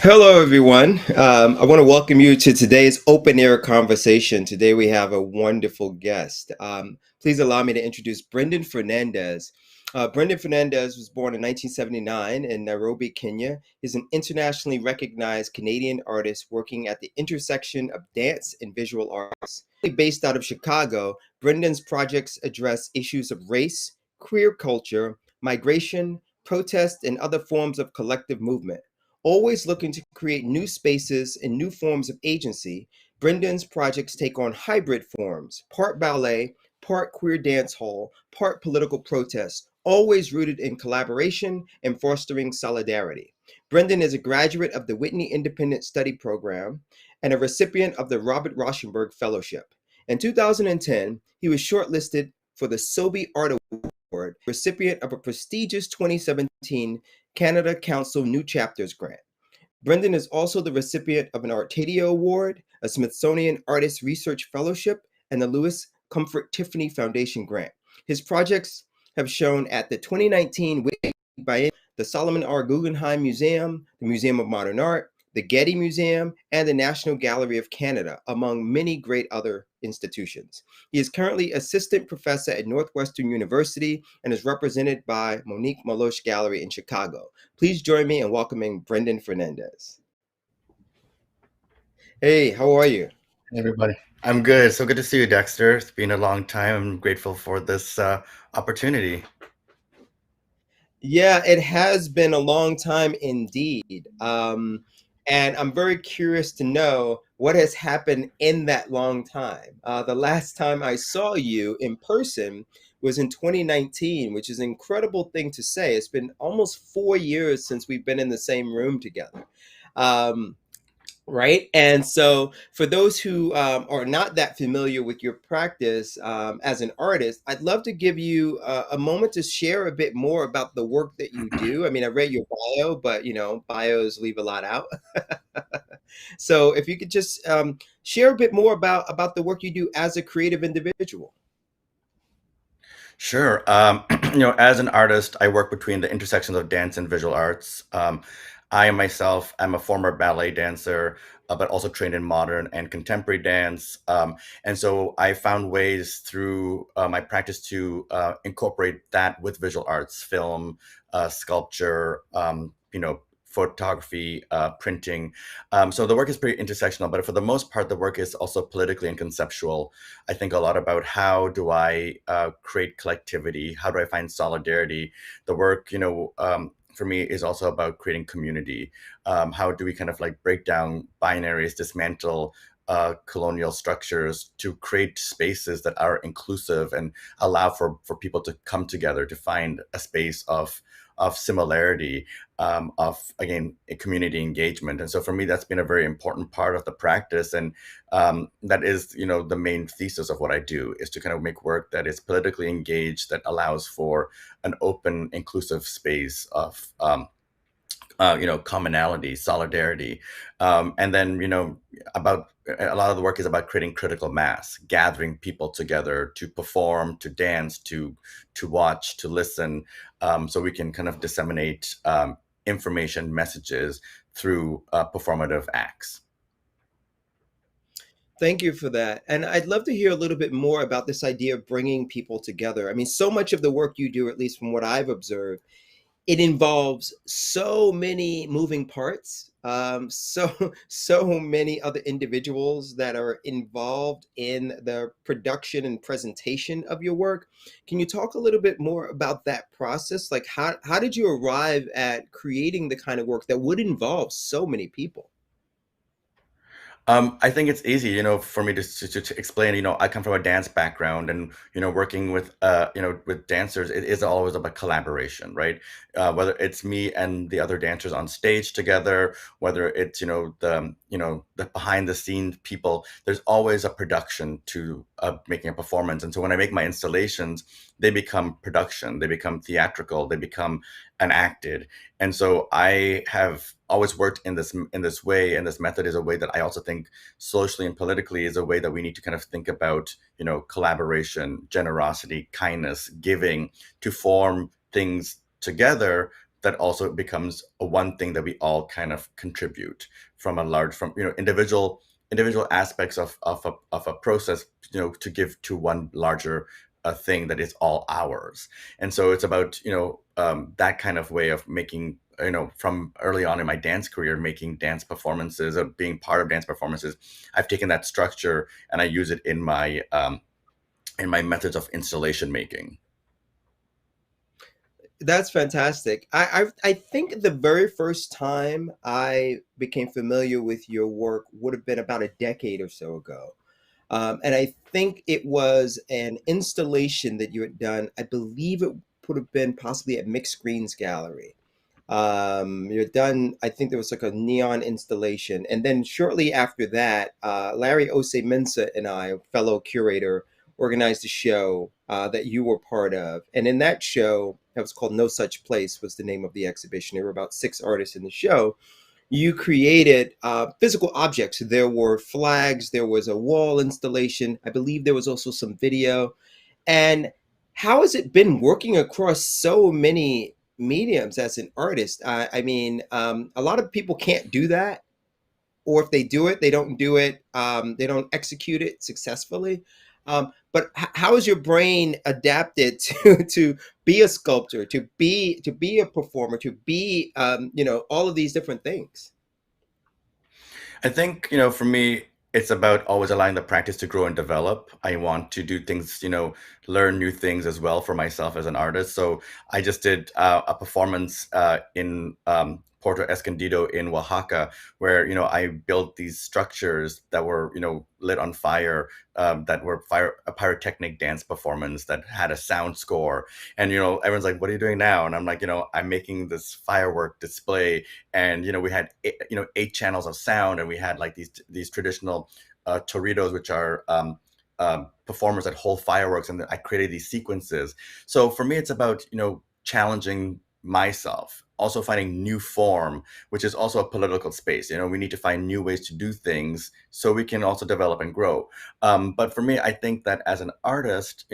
Hello, everyone. I want to welcome you to today's open air conversation. Today, we have a wonderful guest. Please allow me to introduce Brendan Fernandes. Brendan Fernandes was born in 1979 in Nairobi, Kenya. He's an internationally recognized Canadian artist working at the intersection of dance and visual arts. Based out of Chicago, Brendan's projects address issues of race, queer culture, migration, protest, and other forms of collective movement. Always looking to create new spaces and new forms of agency, Brendan's projects take on hybrid forms, part ballet, part queer dance hall, part political protest, always rooted in collaboration and fostering solidarity. Brendan is a graduate of the Whitney Independent Study Program and a recipient of the Robert Rauschenberg Fellowship. In 2010, he was shortlisted for the Sobey Art Award, recipient of a prestigious 2017 Canada Council New Chapters grant. Brendan is also the recipient of an Artadio Award, a Smithsonian Artist Research Fellowship, and the Lewis Comfort Tiffany Foundation grant. His projects have shown at the 2019 Whitney Biennial, the Solomon R. Guggenheim Museum, the Museum of Modern Art, the Getty Museum, and the National Gallery of Canada, among many great other institutions. He is currently assistant professor at Northwestern University and is represented by Monique Maloche Gallery in Chicago. Please join me in welcoming Brendan Fernandes. Hey, how are you? Hey, everybody. I'm good. So good to see you, Dexter. It's been a long time. I'm grateful for this opportunity. Yeah, it has been a long time indeed. And I'm very curious to know what has happened in that long time. The last time I saw you in person was in 2019, which is an incredible thing to say. It's been almost 4 years since we've been in the same room together. Um, Right. And so, for those who are not that familiar with your practice as an artist, I'd love to give you a moment to share a bit more about the work that you do. I mean, I read your bio, but bios leave a lot out. So, if you could just share a bit more about the work you do as a creative individual. Sure. As an artist, I work between the intersections of dance and visual arts. I myself am a former ballet dancer, but also trained in modern and contemporary dance. And so I found ways through my practice to incorporate that with visual arts, film, sculpture, photography, printing. So the work is pretty intersectional, but for the most part, the work is also politically and conceptual. I think a lot about how do I create collectivity? How do I find solidarity? The work, for me is also about creating community. How do we kind of like break down binaries, dismantle colonial structures to create spaces that are inclusive and allow for people to come together to find a space of similarity, of again a community engagement. And so for me, that's been a very important part of the practice, and that is the main thesis of what I do is to kind of make work that is politically engaged, that allows for an open, inclusive space of commonality, solidarity, and then about a lot of the work is about creating critical mass, gathering people together to perform, to dance, to watch, to listen, so we can kind of disseminate information, messages through performative acts. Thank you for that. And I'd love to hear a little bit more about this idea of bringing people together. I mean, so much of the work you do, at least from what I've observed, it involves so many moving parts, so many other individuals that are involved in the production and presentation of your work. Can you talk a little bit more about that process? Like how did you arrive at creating the kind of work that would involve so many people? I think it's easy, for me to explain. I come from a dance background, and working with with dancers, it is always about collaboration, right? Whether it's me and the other dancers on stage together, whether it's the behind the scenes people, there's always a production to making a performance. And so when I make my installations, they become production, they become theatrical, they become enacted. And so I have always worked in this way, and this method is a way that I also think socially and politically is a way that we need to kind of think about collaboration, generosity, kindness, giving, to form things together, that also becomes a one thing that we all kind of contribute from a large, from individual aspects of a process, to give to one larger thing that is all ours. And so it's about, that kind of way of making, from early on in my dance career, making dance performances, or being part of dance performances. I've taken that structure and I use it in my methods of installation making. That's fantastic. I think the very first time I became familiar with your work would have been about a decade or so ago. And I think it was an installation that you had done. I believe it would have been possibly at Mixed Screens Gallery. You're done. I think there was like a neon installation, and then shortly after that, Larry Ose Mensa and I, a fellow curator, organized a show that you were part of. And in that show, that was called No Such Place, was the name of the exhibition. There were about 6 artists in the show. You created physical objects. There were flags. There was a wall installation. I believe there was also some video. And how has it been working across so many mediums as an artist? I mean, a lot of people can't do that, or if they do it, they don't do it. They don't execute it successfully. But how has your brain adapted to be a sculptor, to be a performer, to be all of these different things? I think, for me, it's about always allowing the practice to grow and develop. I want to do things, learn new things as well for myself as an artist. So I just did a performance in Puerto Escondido in Oaxaca, where, I built these structures that were, lit on fire, that were a pyrotechnic dance performance that had a sound score. And, everyone's like, "What are you doing now?" And I'm like, "I'm making this firework display." And we had 8 channels of sound, and we had like these traditional torridos, which are performers that hold fireworks, and I created these sequences. So for me, it's about challenging myself, also finding new form, which is also a political space. We need to find new ways to do things so we can also develop and grow. But for me, I think that as an artist,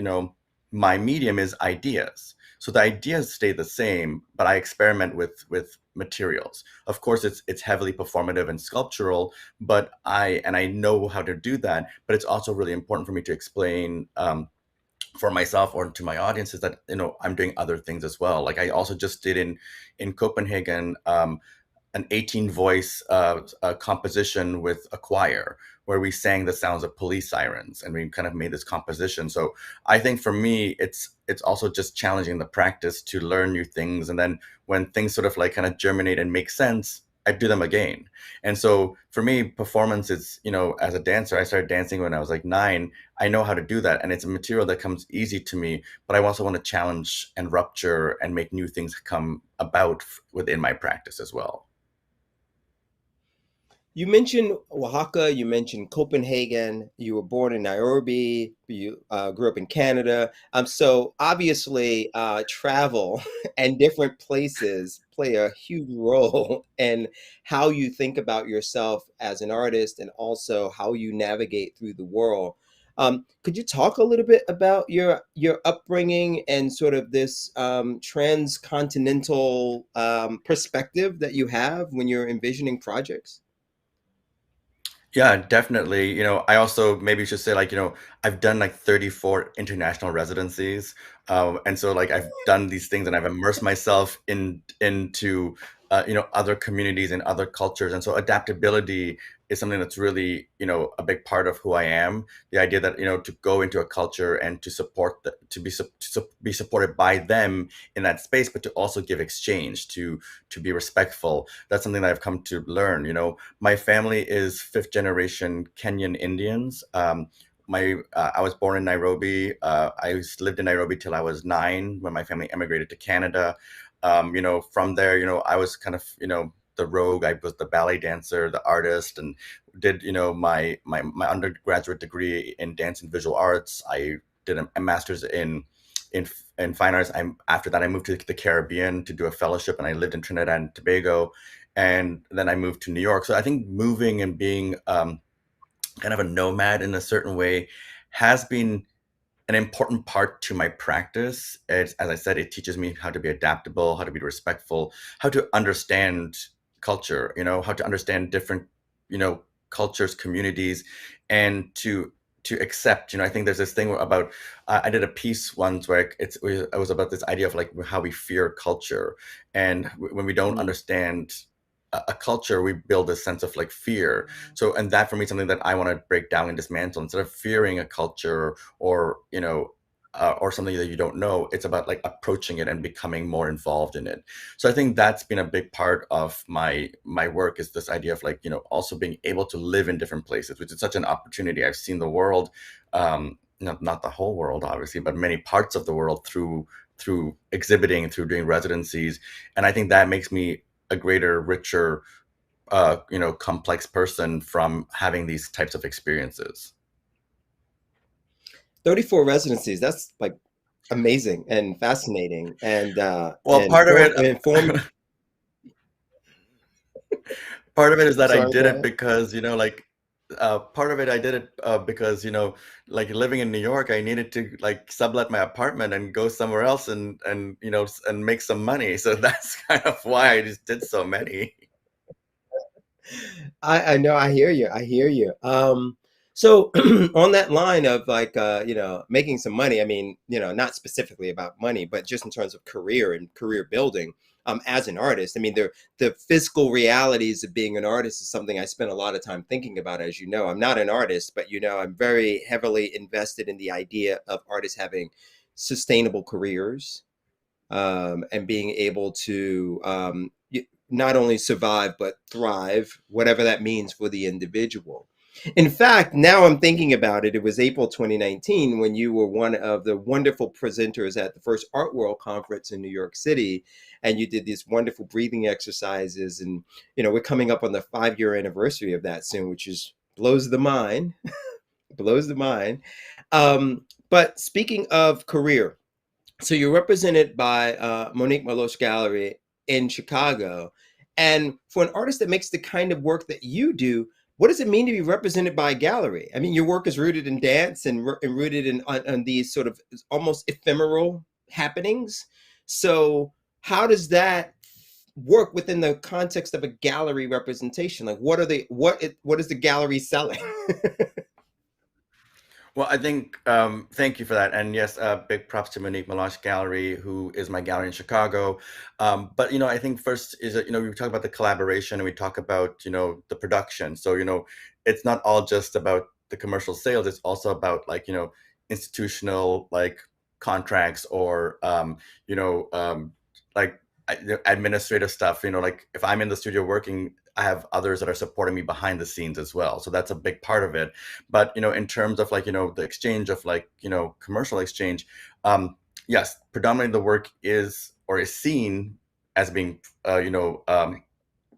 my medium is ideas. So the ideas stay the same, but I experiment with materials. Of course, it's heavily performative and sculptural, but I know how to do that. But it's also really important for me to explain, for myself or to my audiences, that I'm doing other things as well. Like I also just did in Copenhagen, an 18 voice composition with a choir, where we sang the sounds of police sirens, and we kind of made this composition. So I think for me, it's also just challenging the practice to learn new things, and then when things sort of like kind of germinate and make sense, I do them again. And so for me, performance is, as a dancer, I started dancing when I was like 9. I know how to do that, and it's a material that comes easy to me, but I also want to challenge and rupture and make new things come about within my practice as well. You mentioned Oaxaca, you mentioned Copenhagen, you were born in Nairobi, you grew up in Canada. So obviously, travel and different places play a huge role in how you think about yourself as an artist and also how you navigate through the world. Could you talk a little bit about your upbringing and sort of this transcontinental perspective that you have when you're envisioning projects? Yeah, definitely. I also maybe should say, like, I've done like 34 international residencies. And so like I've done these things and I've immersed myself into other communities and other cultures. And so adaptability is something that's really, a big part of who I am. The idea that, to go into a culture and to support be supported by them in that space, but to also give exchange, to be respectful. That's something that I've come to learn. My family is fifth generation Kenyan Indians. My I was born in Nairobi. Lived in Nairobi till I was 9 when my family emigrated to Canada. From there, I was kind of, the rogue. I was the ballet dancer, the artist, and did, my undergraduate degree in dance and visual arts. I did a master's in in fine arts. After that, I moved to the Caribbean to do a fellowship, and I lived in Trinidad and Tobago, and then I moved to New York. So I think moving and being kind of a nomad in a certain way has been an important part to my practice. As I said, it teaches me how to be adaptable, how to be respectful, how to understand culture, how to understand different, cultures, communities, and to accept. I think there's this thing about I did a piece once where it was about this idea of like how we fear culture, and when we don't Mm. understand a culture, we build a sense of like fear. So, and that for me is something that I want to break down and dismantle. Instead of fearing a culture or or something that you don't know, it's about like approaching it and becoming more involved in it. So I think that's been a big part of my work, is this idea of like also being able to live in different places, which is such an opportunity. I've seen the world, not the whole world obviously, but many parts of the world through exhibiting, through doing residencies, and I think that makes me a greater, richer, complex person from having these types of experiences. 34 residencies. That's like amazing and fascinating Well, part of it, inform. part of it is I'm that I sorry, did go it ahead. because part of it I did it because like living in New York, I needed to like sublet my apartment and go somewhere else and and make some money. So that's kind of why I just did so many. I know, I hear you. I hear you. So on that line of like making some money, I mean, not specifically about money, but just in terms of career and career building, as an artist. I mean, the physical realities of being an artist is something I spend a lot of time thinking about. As you know, I'm not an artist, but I'm very heavily invested in the idea of artists having sustainable careers, and being able to not only survive but thrive, whatever that means for the individual. In fact, now I'm thinking about it. It was April 2019 when you were one of the wonderful presenters at the first Art World Conference in New York City, and you did these wonderful breathing exercises. And we're coming up on the 5-year anniversary of that soon, which is blows the mind, blows the mind. But speaking of career, so you're represented by Monique Maloche Gallery in Chicago. And for an artist that makes the kind of work that you do, what does it mean to be represented by a gallery? I mean, your work is rooted in dance and rooted on these sort of almost ephemeral happenings. So how does that work within the context of a gallery representation? Like, what is the gallery selling? Well, I think, thank you for that. And yes, big props to Monique Melange Gallery, who is my gallery in Chicago. But, I think first is that, we talk about the collaboration and we talk about, the production. So, it's not all just about the commercial sales. It's also about like, institutional like contracts or, like administrative stuff, like if I'm in the studio working, I have others that are supporting me behind the scenes as well. So that's a big part of it. But in terms of like the exchange of like commercial exchange, yes, predominantly the work is seen as being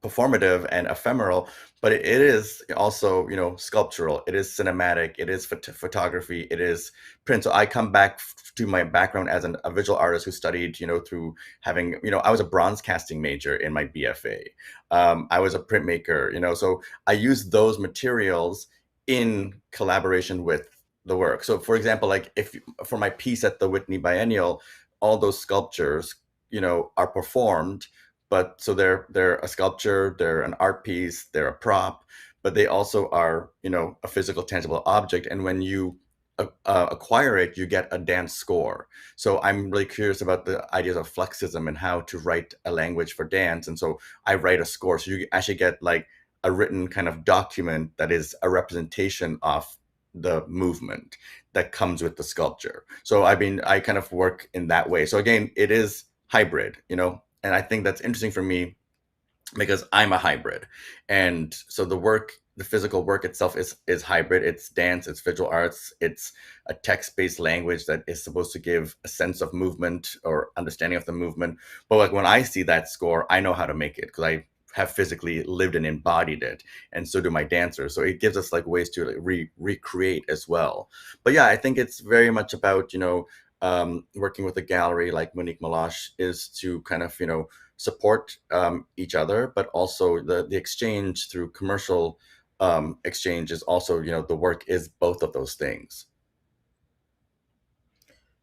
performative and ephemeral, but it is also sculptural, it is cinematic, it is photography, it is print. So I come back to my background as a visual artist who studied through having I was a bronze casting major in my BFA. I was a printmaker, so I use those materials in collaboration with the work. So for example, like if for my piece at the Whitney Biennial, all those sculptures are performed, but so they're a sculpture, they're an art piece, they're a prop, but they also are a physical tangible object. And when you acquire it, you get a dance score. So I'm really curious about the ideas of flexism and how to write a language for dance. And so I write a score, so you actually get like a written kind of document that is a representation of the movement that comes with the sculpture. So I kind of work in that way. So again, it is hybrid, and I think that's interesting for me because I'm a hybrid. And so the physical work itself is hybrid. It's dance, it's visual arts, it's a text-based language that is supposed to give a sense of movement or understanding of the movement. But like when I see that score, I know how to make it because I have physically lived and embodied it, and so do my dancers. So it gives us like ways to like recreate as well. But yeah, I think it's very much about working with a gallery like Monique Malash is to kind of support each other, but also the exchange through commercial exchange is also the work is both of those things.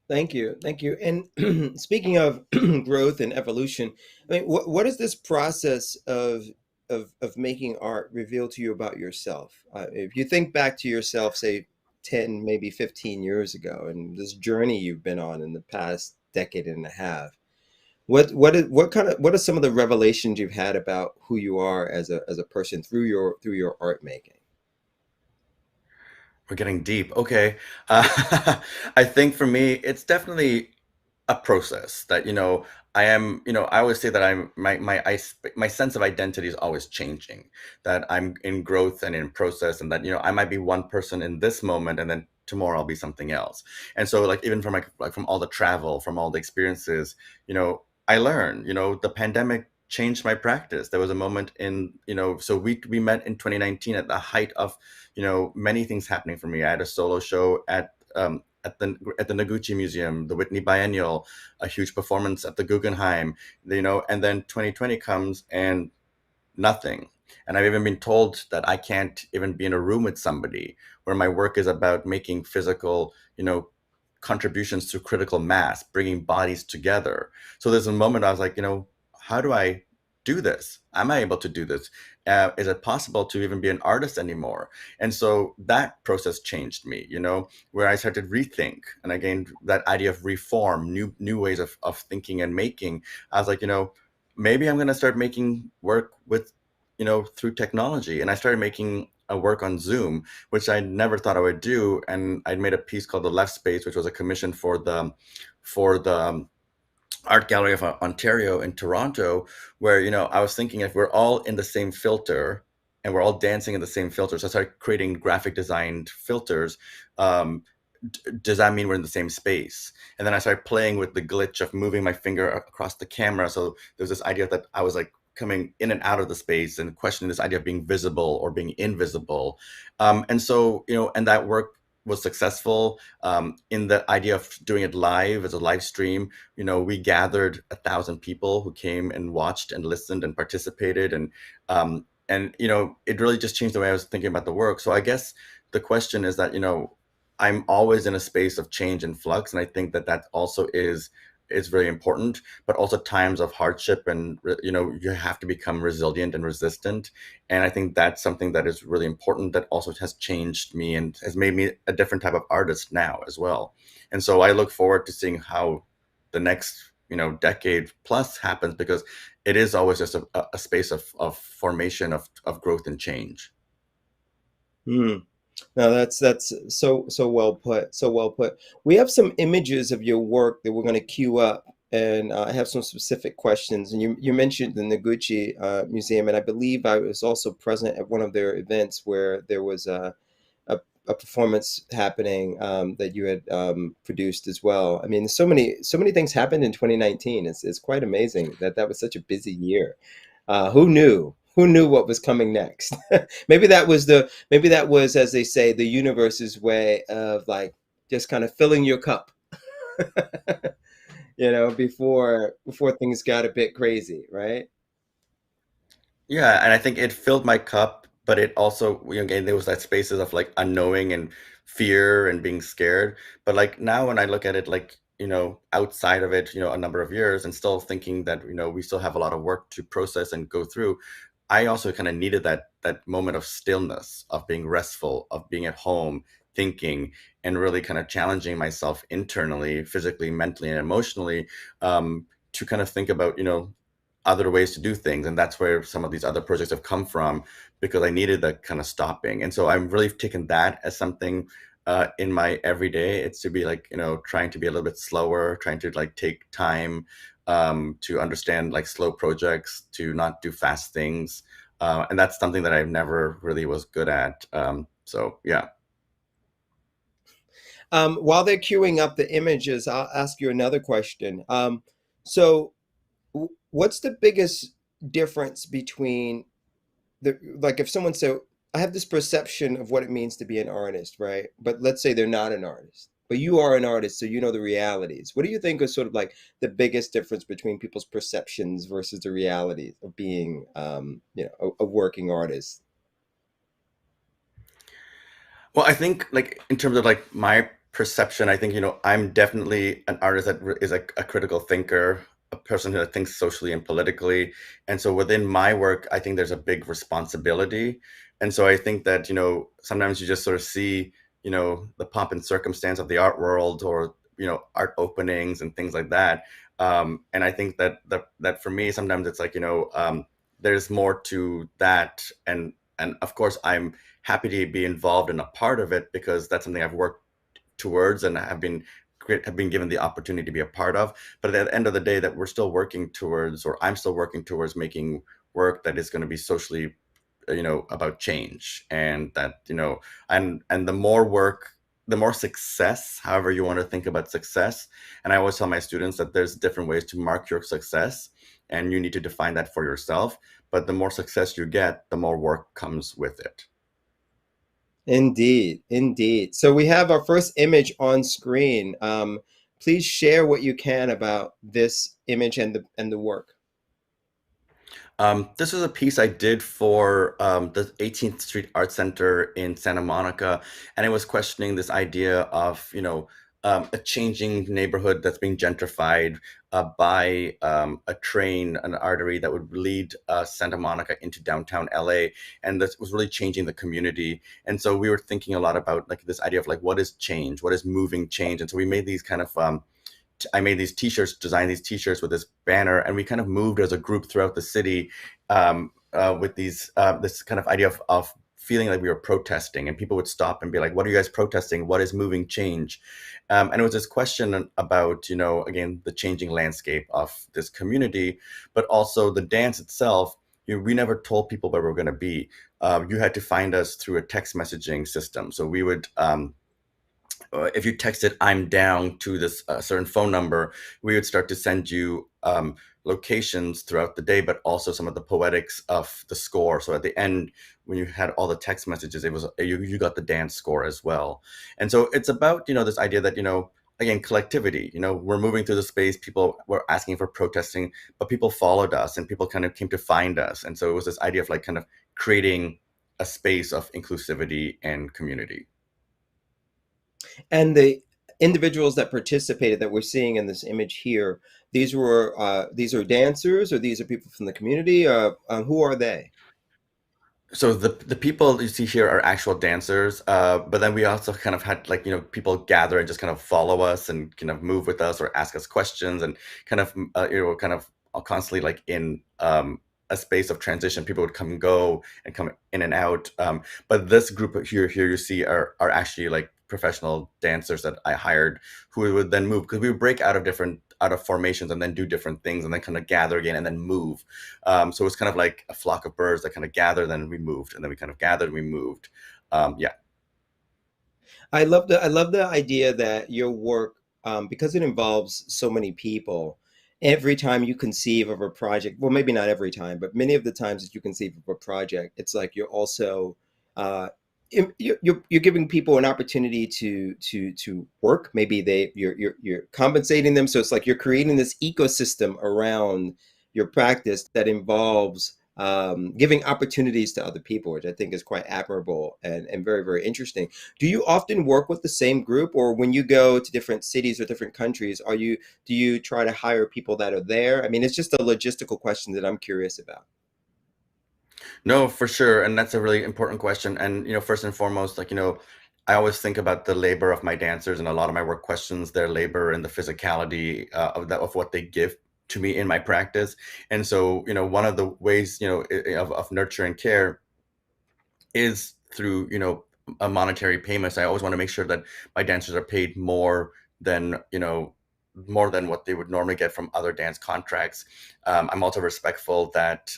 Thank you, thank you. And speaking of growth and evolution, I mean, what is this process of making art reveal to you about yourself? If you think back to yourself, say 10, maybe 15 years ago, and this journey you've been on in the past decade and a half, what are some of the revelations you've had about who you are as a person through your art making? We're getting deep. Okay. I think for me, it's definitely a process that, I am, I always say that my sense of identity is always changing, that I'm in growth and in process, and that, I might be one person in this moment, and then tomorrow I'll be something else. And so, like, even from like from all the travel, from all the experiences, I learned, the pandemic changed my practice. There was a moment in, so we met in 2019 at the height of, many things happening for me. I had a solo show at the Noguchi Museum, the Whitney Biennial, a huge performance at the Guggenheim, and then 2020 comes and nothing. And I've even been told that I can't even be in a room with somebody where my work is about making physical, contributions to critical mass, bringing bodies together. So there's a moment I was like, how do I do this? Am I able to do this? Is it possible to even be an artist anymore? And so that process changed me, where I started to rethink. And again, that idea of reform, new ways of thinking and making. I was like, maybe I'm going to start making work with, through technology. And I started making a work on Zoom, which I never thought I would do. And I made a piece called The Left Space, which was a commission for the Art Gallery of Ontario in Toronto, where, I was thinking, if we're all in the same filter and we're all dancing in the same filter, so I started creating graphic designed filters. Um, does that mean we're in the same space? And then I started playing with the glitch of moving my finger across the camera. So there's this idea that I was like coming in and out of the space and questioning this idea of being visible or being invisible. And so, and that work was successful. In the idea of doing it live as a live stream, we gathered 1,000 people who came and watched and listened and participated. And it really just changed the way I was thinking about the work. So I guess the question is that, I'm always in a space of change and flux, and I think that that also is very important. But also times of hardship, and you have to become resilient and resistant. And I think that's something that is really important. That also has changed me and has made me a different type of artist now as well. And so I look forward to seeing how the next decade plus happens, because it is always just a space of formation of growth and change. Hmm. No, that's so well put. So well put. We have some images of your work that we're going to queue up, and I have some specific questions. And you mentioned the Noguchi Museum, and I believe I was also present at one of their events where there was a, a performance happening that you had produced as well. I mean, so many things happened in 2019. It's quite amazing that that was such a busy year. Who knew? Who knew what was coming next? Maybe that was, as they say, the universe's way of like just kind of filling your cup, before things got a bit crazy, right? Yeah, and I think it filled my cup, but it also, again, there was that spaces of like unknowing and fear and being scared. But like now when I look at it, like, outside of it, a number of years, and still thinking that, we still have a lot of work to process and go through, I also kind of needed that moment of stillness, of being restful, of being at home, thinking, and really kind of challenging myself internally, physically, mentally, and emotionally, to kind of think about, other ways to do things. And that's where some of these other projects have come from, because I needed that kind of stopping. And so I'm really taken that as something in my everyday. It's to be like, trying to be a little bit slower, trying to like take time, to understand like slow projects, to not do fast things. And that's something that I never really was good at. So yeah. While they're queuing up the images, I'll ask you another question. So, what's the biggest difference between like if someone said, I have this perception of what it means to be an artist, right? But let's say they're not an artist, but you are an artist, so you know the realities. What do you think is sort of like the biggest difference between people's perceptions versus the realities of being, a working artist? Well, I think like in terms of like my perception, I think, I'm definitely an artist that is a critical thinker, a person who thinks socially and politically. And so within my work, I think there's a big responsibility. And so I think that, sometimes you just sort of see, the pomp and circumstance of the art world, or, art openings and things like that. And I think that for me, sometimes it's like, there's more to that. And of course, I'm happy to be involved in a part of it, because that's something I've worked towards and have been given the opportunity to be a part of. But at the end of the day, that we're still working towards, or I'm still working towards, making work that is going to be socially, about change. And that, and the more work, the more success, however you want to think about success. And I always tell my students that there's different ways to mark your success, and you need to define that for yourself. But the more success you get, the more work comes with it. Indeed, indeed. So we have our first image on screen. Please share what you can about this image and the work. This was a piece I did for the 18th Street Art Center in Santa Monica, and it was questioning this idea of, a changing neighborhood that's being gentrified by a train, an artery that would lead Santa Monica into downtown LA, and this was really changing the community. And so we were thinking a lot about like this idea of like, what is change, what is moving change, and so we made these kind of I made these T-shirts, designed these T-shirts with this banner, and we kind of moved as a group throughout the city, with this kind of idea of feeling like we were protesting, and people would stop and be like, "What are you guys protesting? What is moving change?" And it was this question about, again, the changing landscape of this community, but also the dance itself. We never told people where we were going to be. You had to find us through a text messaging system. So we would. If you texted "I'm down" to this certain phone number, we would start to send you locations throughout the day, but also some of the poetics of the score. So at the end, when you had all the text messages, it was you got the dance score as well. And so it's about, this idea that, again, collectivity. We're moving through the space. People were asking for protesting, but people followed us, and people kind of came to find us. And so it was this idea of like kind of creating a space of inclusivity and community. And the individuals that participated that we're seeing in this image here, these are dancers, or these are people from the community. Who are they? So the people you see here are actual dancers, but then we also kind of had like, people gather and just kind of follow us and kind of move with us or ask us questions, and kind of kind of constantly like in a space of transition. People would come and go and come in and out. But this group here you see are actually like professional dancers that I hired, who would then move, because we would break out of formations and then do different things, and then kind of gather again and then move. So it was kind of like a flock of birds that kind of gathered, then we moved, and then we kind of gathered and we moved. Yeah. I love the idea that your work, because it involves so many people, every time you conceive of a project, well, maybe not every time, but many of the times that you conceive of a project, it's like you're also uh, you're giving people an opportunity to work. Maybe you're compensating them, so it's like you're creating this ecosystem around your practice that involves giving opportunities to other people, which I think is quite admirable and very, very interesting. Do you often work with the same group, or when you go to different cities or different countries, do you try to hire people that are there? I mean, it's just a logistical question that I'm curious about. No, for sure. And that's a really important question. And, first and foremost, like, I always think about the labor of my dancers, and a lot of my work questions their labor and the physicality of what they give to me in my practice. And so, one of the ways, of nurture and care is through, a monetary payment. So I always want to make sure that my dancers are paid than, more than what they would normally get from other dance contracts. I'm also respectful that,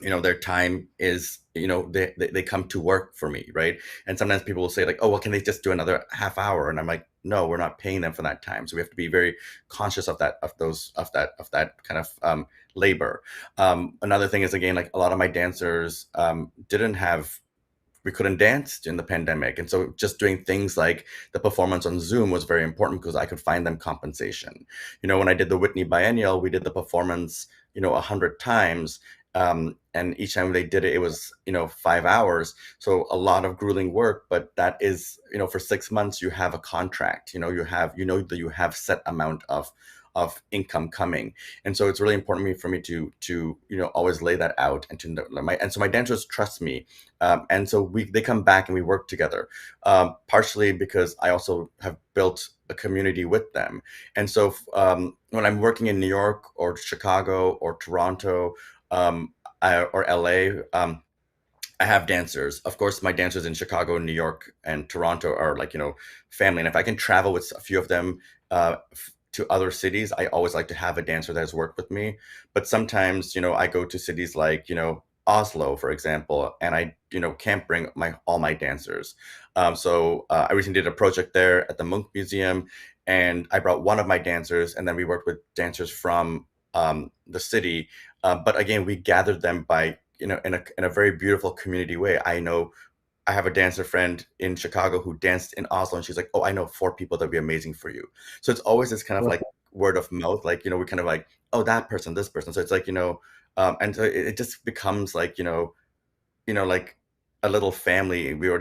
their time is, they come to work for me, right? And sometimes people will say like, "Oh, well, can they just do another half hour?" And I'm like, no, we're not paying them for that time. So we have to be very conscious of that kind of labor. Another thing is, again, like a lot of my dancers didn't have we couldn't dance during the pandemic. And so just doing things like the performance on Zoom was very important, because I could find them compensation. When I did the Whitney Biennial, we did the performance, 100 times. And each time they did it, it was 5 hours. So a lot of grueling work, but that is, for 6 months you have a contract. That you have set amount of income coming. And so it's really important for me to always lay that out, and to know and so my dancers trust me. And so they come back and we work together, partially because I also have built a community with them. And so when I'm working in New York or Chicago or Toronto, or LA, I have dancers. Of course, my dancers in Chicago, New York, and Toronto are like, family. And if I can travel with a few of them to other cities, I always like to have a dancer that has worked with me. But sometimes, I go to cities like, Oslo, for example, and I, can't bring all my dancers. So I recently did a project there at the Munch Museum, and I brought one of my dancers, and then we worked with dancers from the city. But again, we gathered them by, in a very beautiful community way. I know I have a dancer friend in Chicago who danced in Oslo, and she's like, "Oh, I know 4 people that'd be amazing for you." So it's always this kind of like word of mouth, like, we kind of like, "Oh, that person, this person." So it's like, and so it just becomes like, like a little family. We all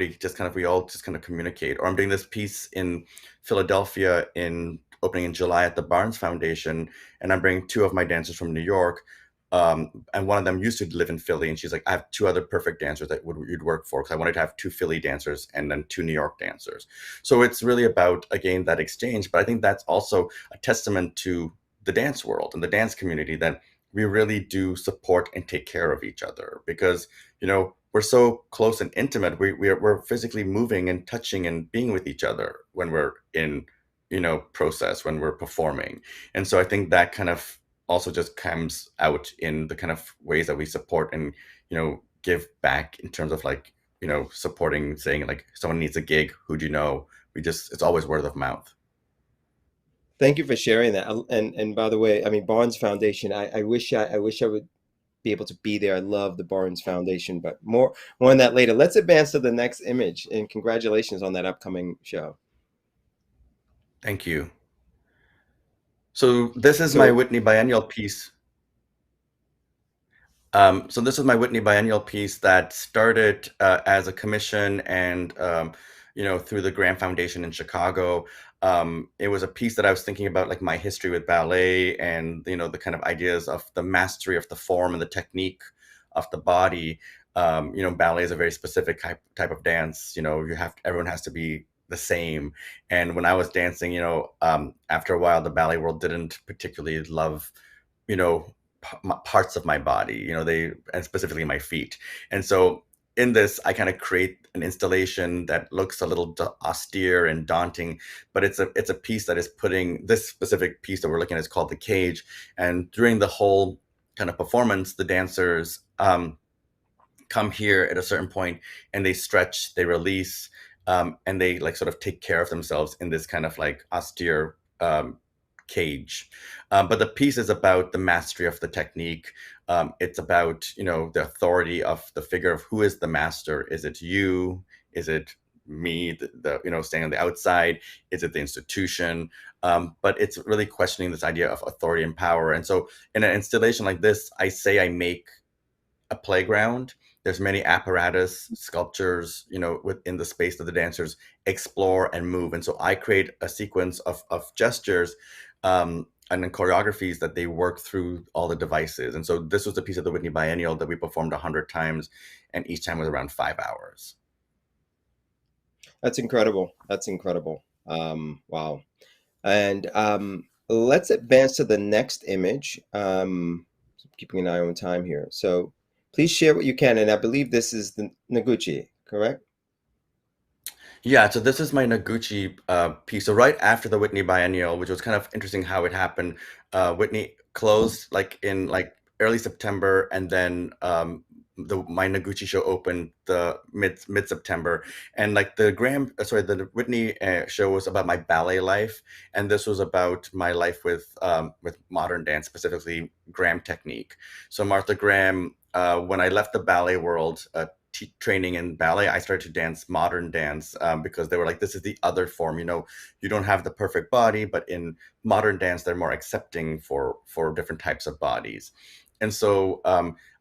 just kind of communicate. Or I'm doing this piece in Philadelphia, in opening in July at the Barnes Foundation, and I'm bringing 2 of my dancers from New York. And one of them used to live in Philly, and she's like, "I have 2 other perfect dancers that you'd work for," because I wanted to have 2 Philly dancers and then 2 New York dancers. So it's really about, again, that exchange. But I think that's also a testament to the dance world and the dance community, that we really do support and take care of each other, because we're so close and intimate. We're physically moving and touching and being with each other when we're in process, when we're performing. And so I think that kind of also just comes out in the kind of ways that we support and give back, in terms of like supporting, saying like, someone needs a gig, who do you know? It's always word of mouth. Thank you for sharing that. And by the way, I mean Barnes Foundation. I wish I would be able to be there. I love the Barnes Foundation, but more on that later. Let's advance to the next image, and congratulations on that upcoming show. Thank you. So this is my So Whitney biennial piece. So this is my Whitney biennial piece that started as a commission, and through the Graham Foundation in Chicago. It was a piece that I was thinking about, like, my history with ballet, and the kind of ideas of the mastery of the form and the technique of the body. Ballet is a very specific type of dance. Everyone has to be the same. And when I was dancing, after a while, the ballet world didn't particularly love you know parts of my body, and specifically my feet. And so in this, I kind of create an installation that looks a little austere and daunting, but it's a piece that is putting this specific piece that we're looking at is called the cage. And during the whole kind of performance, the dancers come here at a certain point, and they stretch, they release, and they like sort of take care of themselves in this kind of like austere cage. But the piece is about the mastery of the technique. It's about the authority of the figure of who is the master. Is it you? Is it me? Staying on the outside? Is it the institution? But it's really questioning this idea of authority and power. And so in an installation like this, I say I make a playground. There's many apparatus, sculptures, within the space that the dancers explore and move. And so I create a sequence of gestures, and then choreographies that they work through all the devices. And so this was a piece of the Whitney Biennial that we performed 100 times, and each time was around 5 hours. that's incredible. That's incredible. Wow. And let's advance to the next image. Keeping an eye on time here. So please share what you can. And I believe this is the Noguchi, correct? Yeah, so this is my Noguchi piece. So right after the Whitney Biennial, which was kind of interesting how it happened, Whitney closed like in like early September, and then my Noguchi show opened the mid September. And like the Whitney show was about my ballet life, and this was about my life with modern dance, specifically Graham technique. So Martha Graham, when I left the ballet world training in ballet, I started to dance modern dance, because they were like, this is the other form. You don't have the perfect body, but in modern dance, they're more accepting for different types of bodies. And so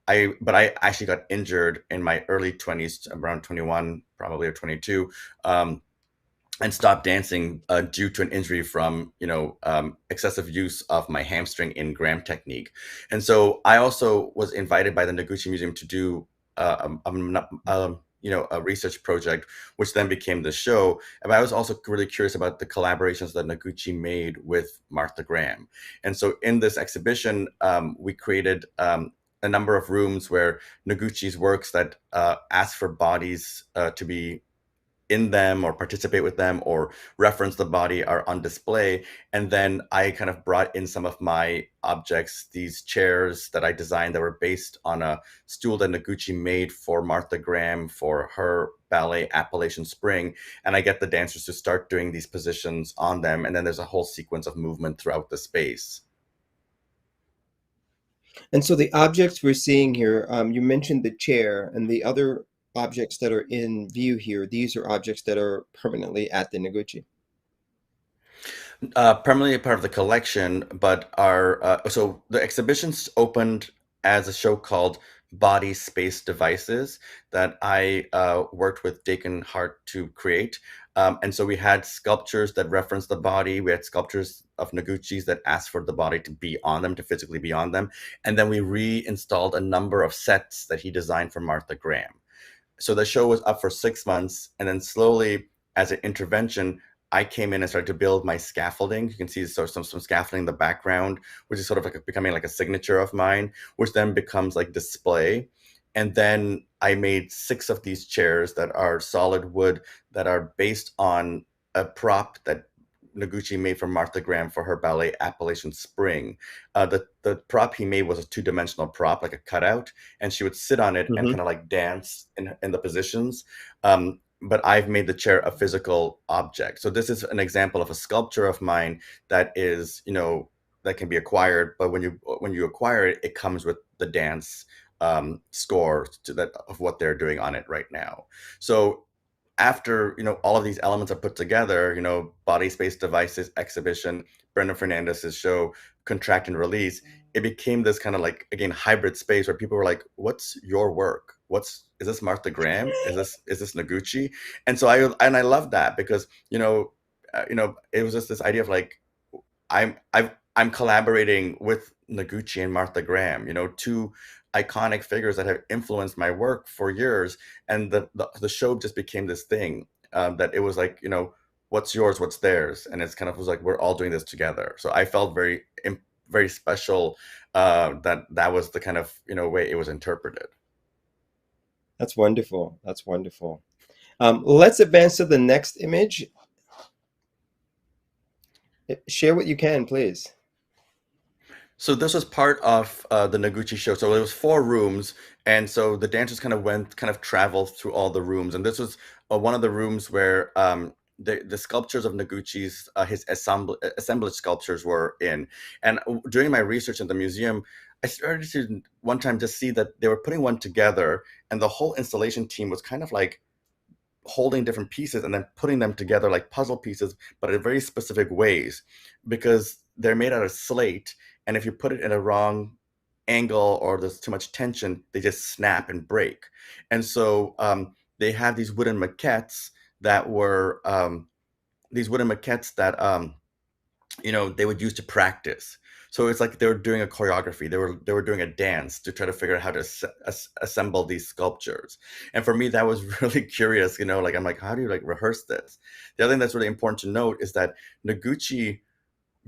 I actually got injured in my early 20s, around 21, probably, or 22. Um, and stopped dancing due to an injury from excessive use of my hamstring in gram technique. And so I also was invited by the Noguchi Museum to do a research project, which then became the show. And I was also really curious about the collaborations that Noguchi made with Martha Graham. And so in this exhibition, we created a number of rooms where Noguchi's works that ask for bodies to be in them or participate with them or reference the body are on display. And then I kind of brought in some of my objects, these chairs that I designed that were based on a stool that Noguchi made for Martha Graham for her ballet Appalachian Spring. And I get the dancers to start doing these positions on them. And then there's a whole sequence of movement throughout the space. And so the objects we're seeing here, you mentioned the chair and the other objects that are in view here. These are objects that are permanently at the Noguchi. Permanently a part of the collection, but our so the exhibitions opened as a show called Body Space Devices that I worked with Dakin Hart to create. And so we had sculptures that reference the body. We had sculptures of Noguchi's that asked for the body to be on them, to physically be on them. And then we reinstalled a number of sets that he designed for Martha Graham. So the show was up for 6 months, and then slowly, as an intervention, I came in and started to build my scaffolding. You can see sort of some scaffolding in the background, which is sort of like becoming like a signature of mine, which then becomes like display. And then I made 6 of these chairs that are solid wood that are based on a prop that Noguchi made for Martha Graham for her ballet Appalachian Spring. The prop he made was a 2-dimensional prop, like a cutout, and she would sit on it and Mm-hmm. kind of like dance in the positions. But I've made the chair a physical object. So this is an example of a sculpture of mine that is, that can be acquired. But when you acquire it, it comes with the dance score of what they're doing on it right now. So after all of these elements are put together, Body Space Devices exhibition, Brendan Fernandes's show, Contract and Release, it became this kind of like, again, hybrid space where people were like, what's your work? Is this Martha Graham? Is this Noguchi? And so I love that because it was just this idea of like, I'm collaborating with Noguchi and Martha Graham, two iconic figures that have influenced my work for years. And the show just became this thing that it was like, what's yours, what's theirs, and it's kind of was like we're all doing this together. So I felt very special that was the kind of way it was interpreted. That's wonderful. That's wonderful. Let's advance to the next image. Share what you can, please. So this was part of the Noguchi show. So it was 4 rooms, and so the dancers kind of traveled through all the rooms. And this was one of the rooms where the sculptures of Noguchi's his assemblage sculptures were in. And during my research in the museum, I started to one time just see that they were putting one together, and the whole installation team was kind of like holding different pieces and then putting them together like puzzle pieces, but in very specific ways, because they're made out of slate. And if you put it in a wrong angle or there's too much tension, they just snap and break. And so they have these wooden maquettes that were they would use to practice. So it's like they were doing a choreography. They were doing a dance to try to figure out how to assemble these sculptures. And for me, that was really curious. Like I'm like, how do you like rehearse this? The other thing that's really important to note is that Noguchi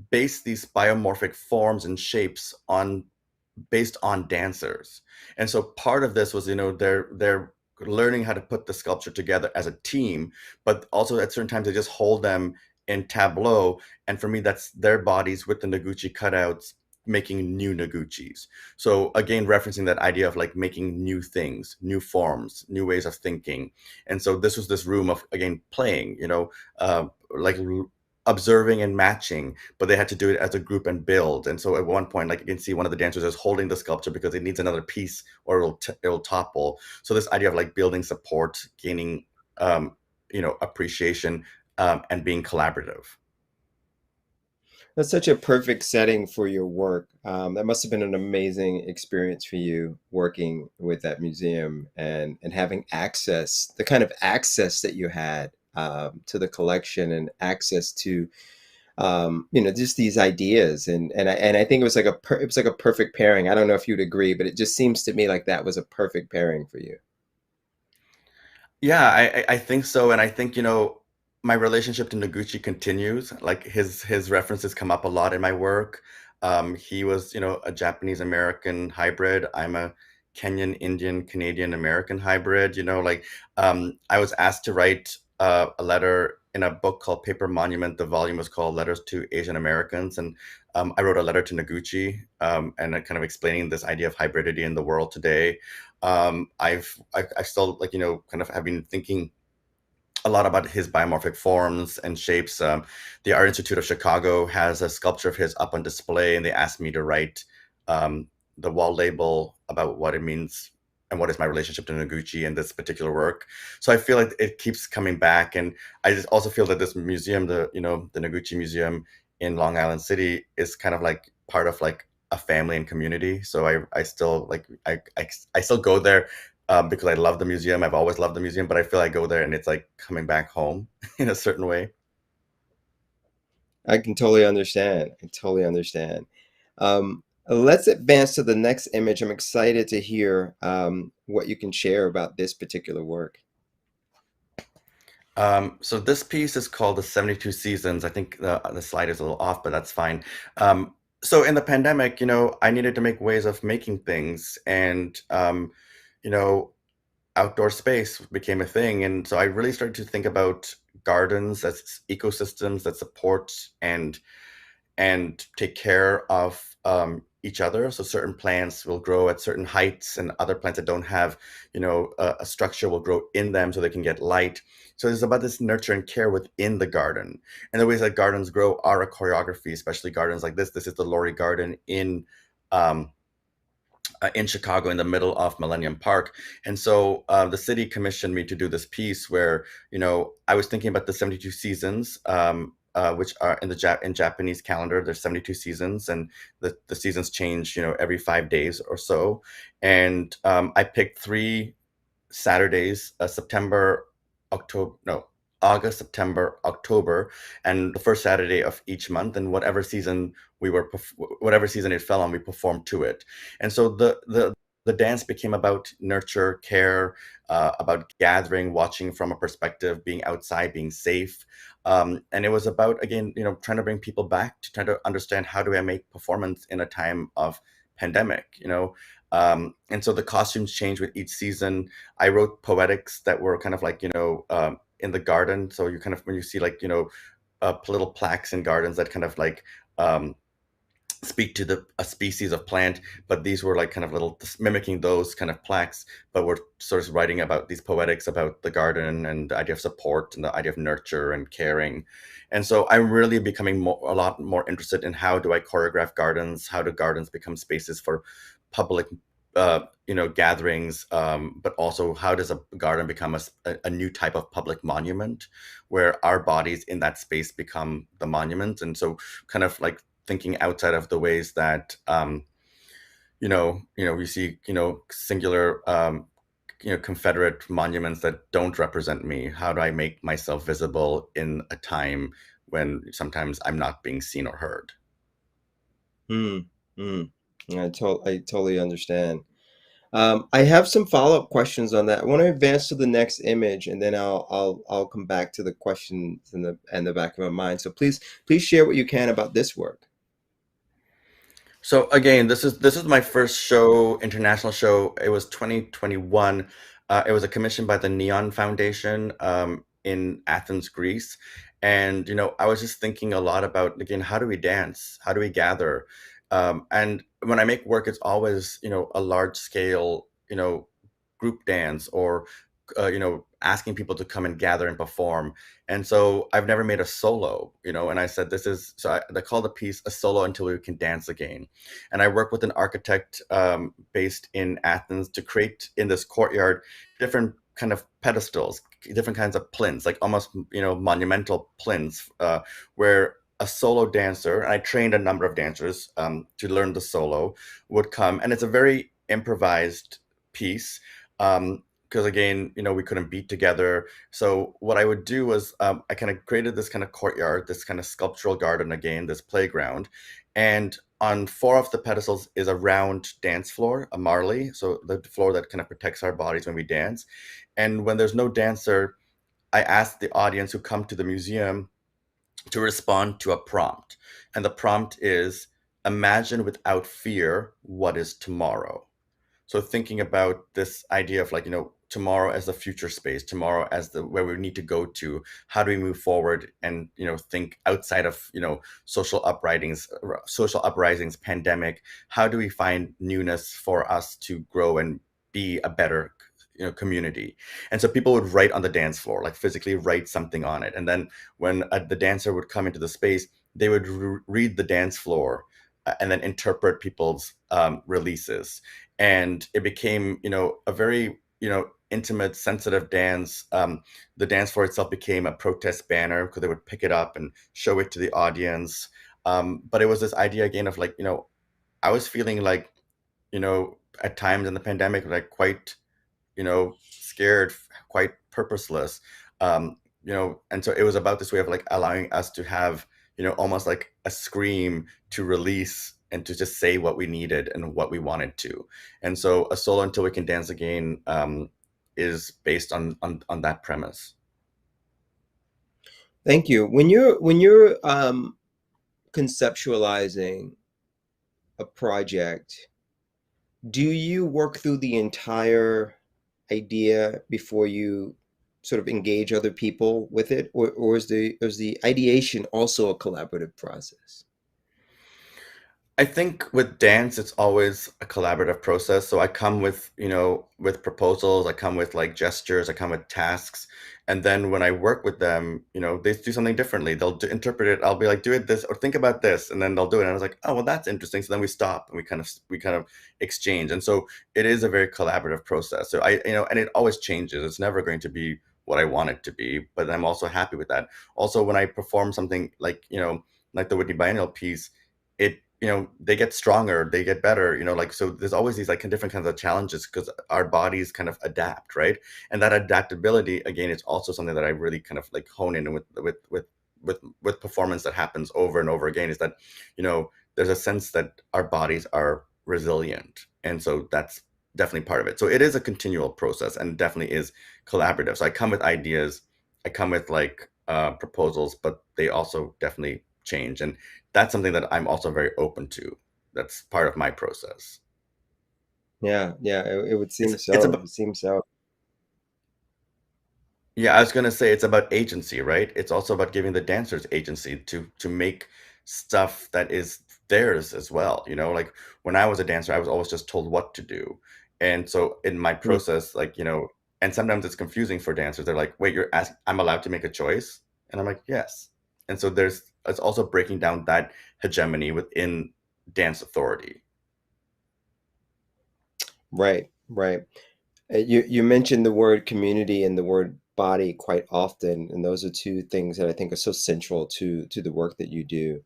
based these biomorphic forms and shapes based on dancers. And so part of this was, they're learning how to put the sculpture together as a team, but also at certain times they just hold them in tableau. And for me, that's their bodies with the Noguchi cutouts making new Noguchis. So again, referencing that idea of like making new things, new forms, new ways of thinking. And so this was this room of, again, playing, like observing and matching, but they had to do it as a group and build. And so at one point, like you can see one of the dancers is holding the sculpture because it needs another piece or it'll topple. So this idea of like building support, gaining um, appreciation, and being collaborative. That's such a perfect setting for your work. That must have been an amazing experience for you working with that museum and having access, the kind of access that you had to the collection and access to just these ideas and I think it was like it was like a perfect pairing. I don't know if you'd agree, but it just seems to me like that was a perfect pairing for you. Yeah, I think so, and I think my relationship to Noguchi continues. Like his references come up a lot in my work. He was a Japanese American hybrid. I'm a Kenyan Indian Canadian American hybrid. I was asked to write a letter in a book called Paper Monument. The volume was called Letters to Asian Americans, and I wrote a letter to Noguchi, and kind of explaining this idea of hybridity in the world today. I still like kind of have been thinking a lot about his biomorphic forms and shapes. The Art Institute of Chicago has a sculpture of his up on display, and they asked me to write um, the wall label about what it means and what is my relationship to Noguchi in this particular work. So I feel like it keeps coming back, and I just also feel that this museum, the Noguchi Museum in Long Island City, is kind of like part of like a family and community. So I still like I still go there because I love the museum. I've always loved the museum, but I feel I go there and it's like coming back home in a certain way. I can totally understand. I totally understand. Let's advance to the next image. I'm excited to hear what you can share about this particular work. So this piece is called the 72 Seasons. I think the slide is a little off, but that's fine. So in the pandemic, I needed to make ways of making things, and you know, outdoor space became a thing. And so I really started to think about gardens as ecosystems that support and take care of each other. So certain plants will grow at certain heights, and other plants that don't have, a structure will grow in them so they can get light. So it's about this nurture and care within the garden. And the ways that gardens grow are a choreography, especially gardens like this. This is the Laurie Garden in Chicago in the middle of Millennium Park. And so the city commissioned me to do this piece where, I was thinking about the 72 seasons, which are in in Japanese calendar. There's 72 seasons, and the seasons change, every 5 days or so. And I picked three Saturdays, September, October, no, August, September, October, and the first Saturday of each month, and whatever season it fell on, we performed to it. And so the dance became about nurture, care, about gathering, watching from a perspective, being outside, being safe, and it was about, again, trying to bring people back to try to understand how do I make performance in a time of pandemic. And so the costumes change with each season. I wrote poetics that were kind of like, in the garden. So you kind of, when you see like, little plaques in gardens that kind of like um, speak to a species of plant, but these were like kind of little mimicking those kind of plaques, but we're sort of writing about these poetics about the garden and the idea of support and the idea of nurture and caring. And so I'm really becoming a lot more interested in how do I choreograph gardens, how do gardens become spaces for public gatherings, but also how does a garden become a new type of public monument where our bodies in that space become the monument. And so kind of like thinking outside of the ways that we see singular Confederate monuments that don't represent me. How do I make myself visible in a time when sometimes I'm not being seen or heard? Hmm. Hmm. I totally understand. I have some follow-up questions on that. I want to advance to the next image, and then I'll come back to the questions in the back of my mind. So please share what you can about this work. So again, this is my first show, international show. It was 2021. It was a commission by the Neon Foundation in Athens, Greece. And I was just thinking a lot about, again, how do we dance? How do we gather? And when I make work, it's always a large scale group dance or asking people to come and gather and perform. And so I've never made a solo, and I said, I call the piece "A Solo Until We Can Dance Again." And I work with an architect based in Athens to create in this courtyard different kind of pedestals, different kinds of plinths, like almost, monumental plinths, where a solo dancer, and I trained a number of dancers to learn the solo, would come. And it's a very improvised piece. Because again, we couldn't beat together. So what I would do was I kind of created this kind of courtyard, this kind of sculptural garden, again, this playground. And on four of the pedestals is a round dance floor, a marley, so the floor that kind of protects our bodies when we dance. And when there's no dancer, I ask the audience who come to the museum to respond to a prompt. And the prompt is, imagine without fear what is tomorrow. So thinking about this idea of, like, tomorrow as the future space, tomorrow as the where we need to go to, how do we move forward and, think outside of, social uprisings, pandemic, how do we find newness for us to grow and be a better community. And so people would write on the dance floor, like physically write something on it. And then when the dancer would come into the space, they would read the dance floor, and then interpret people's releases. And it became, a very, intimate, sensitive dance. The dance floor itself became a protest banner because they would pick it up and show it to the audience. But it was this idea again of, like, I was feeling like, at times in the pandemic, like quite, scared, quite purposeless. And so it was about this way of, like, allowing us to have, almost like a scream to release and to just say what we needed and what we wanted to. And so "A Solo Until We Can Dance Again" is based on that premise. Thank you. When you're conceptualizing a project, do you work through the entire idea before you sort of engage other people with it, or is the ideation also a collaborative process? I think with dance, it's always a collaborative process. So I come with, with proposals, I come with, like, gestures, I come with tasks. And then when I work with them, they do something differently. They'll interpret it. I'll be like, do it this, or think about this. And then they'll do it. And I was like, oh, well, that's interesting. So then we stop and we kind of exchange. And so it is a very collaborative process. So and it always changes. It's never going to be what I want it to be, but I'm also happy with that. Also, when I perform something like, like the Whitney Biennial piece, they get stronger, they get better, like, so there's always these, like, different kinds of challenges because our bodies kind of adapt, right? And that adaptability, again, is also something that I really kind of, like, hone in with performance that happens over and over again, is that, there's a sense that our bodies are resilient. And so that's definitely part of it. So it is a continual process and definitely is collaborative. So I come with ideas, I come with, like, proposals, but they also definitely change. And that's something that I'm also very open to. That's part of my process. Yeah, yeah, it would It's seem it's so. It about would seem so. Yeah, I was gonna say it's about agency, right? It's also about giving the dancers agency to make stuff that is theirs as well. Like, when I was a dancer, I was always just told what to do. And so in my Mm. process, like, and sometimes it's confusing for dancers. They're like, wait, I'm allowed to make a choice? And I'm like, yes. And so it's also breaking down that hegemony within dance authority. Right, right. You mentioned the word community and the word body quite often, and those are two things that I think are so central to the work that you do.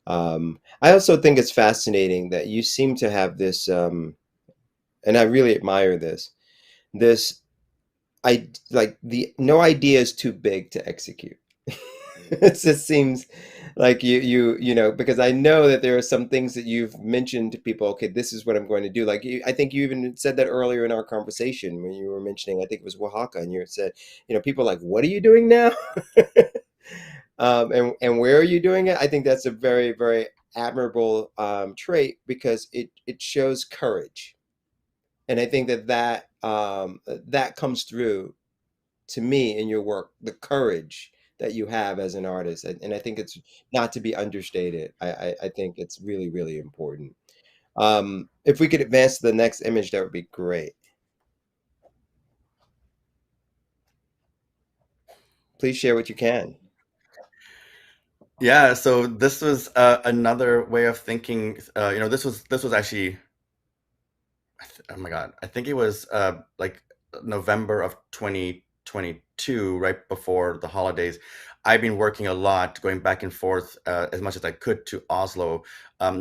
I also think it's fascinating that you seem to have this, and I really admire this. This I like the no idea is too big to execute. It just seems like you know, because I know that there are some things that you've mentioned to people. Okay, this is what I'm going to do. Like I think you even said that earlier in our conversation when you were mentioning, I think it was Oaxaca, and you said, people are like, what are you doing now? And where are you doing it? I think that's a very, very admirable trait because it shows courage, and I think that comes through to me in your work, the courage that you have as an artist, and I think it's not to be understated. I think it's really, really important. If we could advance to the next image, that would be great. Please share what you can. Yeah, so this was another way of thinking. This was actually, oh my God, I think it was like November of 2022, right before the holidays. I've been working a lot, going back and forth as much as I could to Oslo.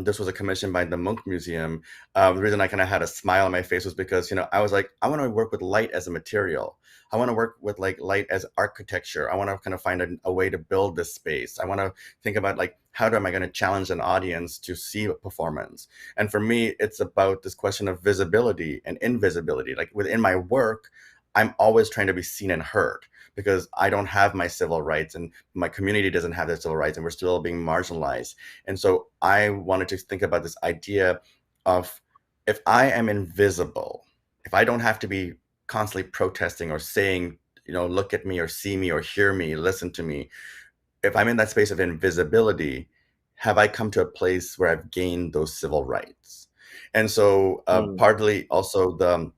This was a commission by the Munch Museum. The reason I kind of had a smile on my face was because, I was like, I want to work with light as a material. I want to work with like light as architecture. I want to kind of find a way to build this space. I want to think about like, how am I going to challenge an audience to see a performance? And for me, it's about this question of visibility and invisibility. Like within my work, I'm always trying to be seen and heard because I don't have my civil rights and my community doesn't have their civil rights and we're still being marginalized. And so I wanted to think about this idea of, if I am invisible, if I don't have to be constantly protesting or saying, look at me or see me or hear me, listen to me, if I'm in that space of invisibility, have I come to a place where I've gained those civil rights? And so Mm, partly also the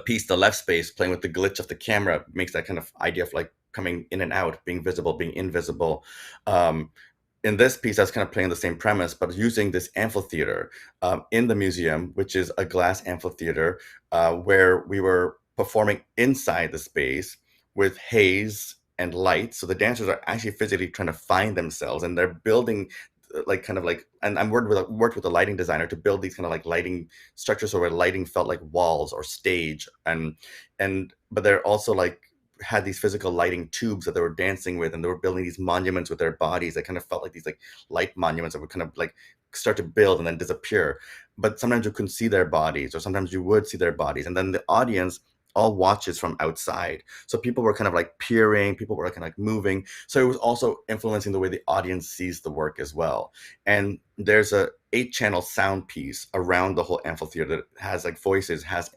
piece, the left space, playing with the glitch of the camera, makes that kind of idea of like coming in and out, being visible, being invisible. Um, in this piece, that's kind of playing the same premise, but using this amphitheater in the museum, which is a glass amphitheater, where we were performing inside the space with haze and light. So the dancers are actually physically trying to find themselves, and they're building like kind of like, and I'm worked with a lighting designer to build these kind of like lighting structures, so where lighting felt like walls or stage, and but they're also like had these physical lighting tubes that they were dancing with, and they were building these monuments with their bodies that kind of felt like these like light monuments that would kind of like start to build and then disappear. But sometimes you couldn't see their bodies, or sometimes you would see their bodies, and then the audience all watches from outside. So people were kind of like peering, people were kind of like moving. So it was also influencing the way the audience sees the work as well. And there's a 8-channel sound piece around the whole amphitheater that has like voices, has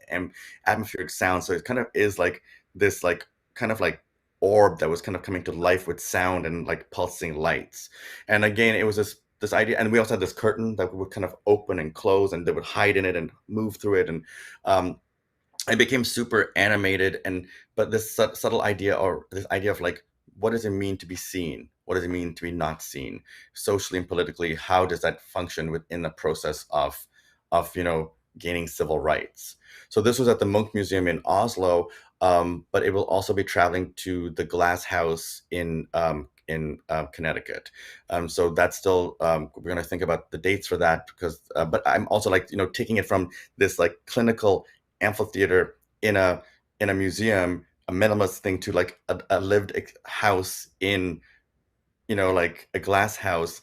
atmospheric sound. So it kind of is like this like kind of like orb that was kind of coming to life with sound and like pulsing lights. And again, it was this idea, and we also had this curtain that would kind of open and close, and they would hide in it and move through it, and it became super animated. And but this subtle idea, or this idea of like, what does it mean to be seen, what does it mean to be not seen, socially and politically, how does that function within the process of gaining civil rights? So this was at the Munch Museum in Oslo, but it will also be traveling to the Glass House in Connecticut. So that's still, we're going to think about the dates for that, because but I'm also like taking it from this like clinical amphitheater in a museum, a minimalist thing, to like a lived house in like a glass house,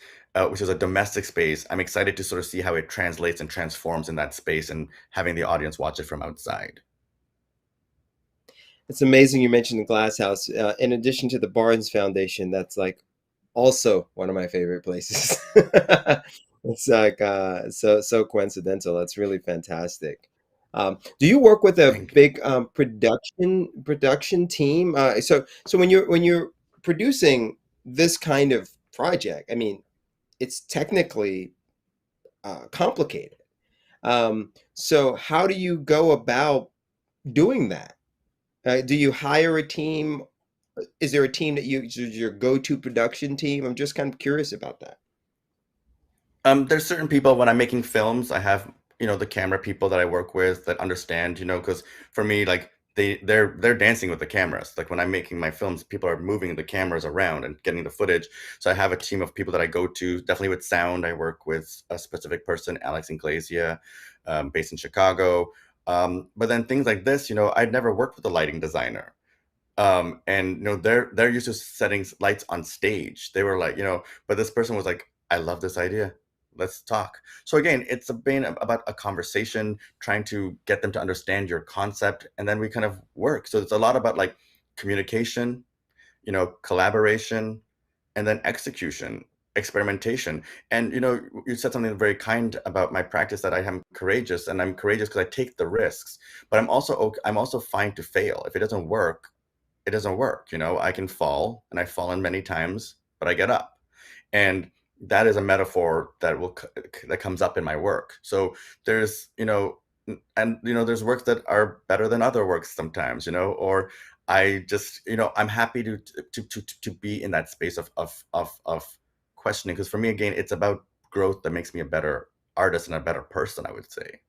which is a domestic space. I'm excited to sort of see how it translates and transforms in that space, and having the audience watch it from outside. it's amazing you mentioned the Glass House. In addition to the Barnes Foundation, that's like also one of my favorite places. It's like so coincidental. That's really fantastic. Do you work with a Thank you. big production team? So when you're producing this kind of project, I mean, it's technically complicated. So how do you go about doing that? Do you hire a team? Is there a team that is your go-to production team? I'm just kind of curious about that. There's certain people, when I'm making films, I have, the camera people that I work with that understand, because for me, like they're dancing with the cameras. Like when I'm making my films, people are moving the cameras around and getting the footage. So I have a team of people that I go to. Definitely with sound, I work with a specific person, Alex Inglesia, based in Chicago. But then things like this, I'd never worked with a lighting designer. And they're used to setting lights on stage. They were like, but this person was like, I love this idea, let's talk. So again, it's been about a conversation, trying to get them to understand your concept, and then we kind of work. So it's a lot about like communication, collaboration, and then execution, experimentation. And you said something very kind about my practice, that I am courageous, and I'm courageous because I take the risks. But I'm also fine to fail. If it doesn't work, it doesn't work. I can fall, and I've fallen many times, but I get up. And that is a metaphor that comes up in my work. So there's, and there's works that are better than other works sometimes, or I just, I'm happy to be in that space of questioning, because for me, again, it's about growth that makes me a better artist and a better person, I would say.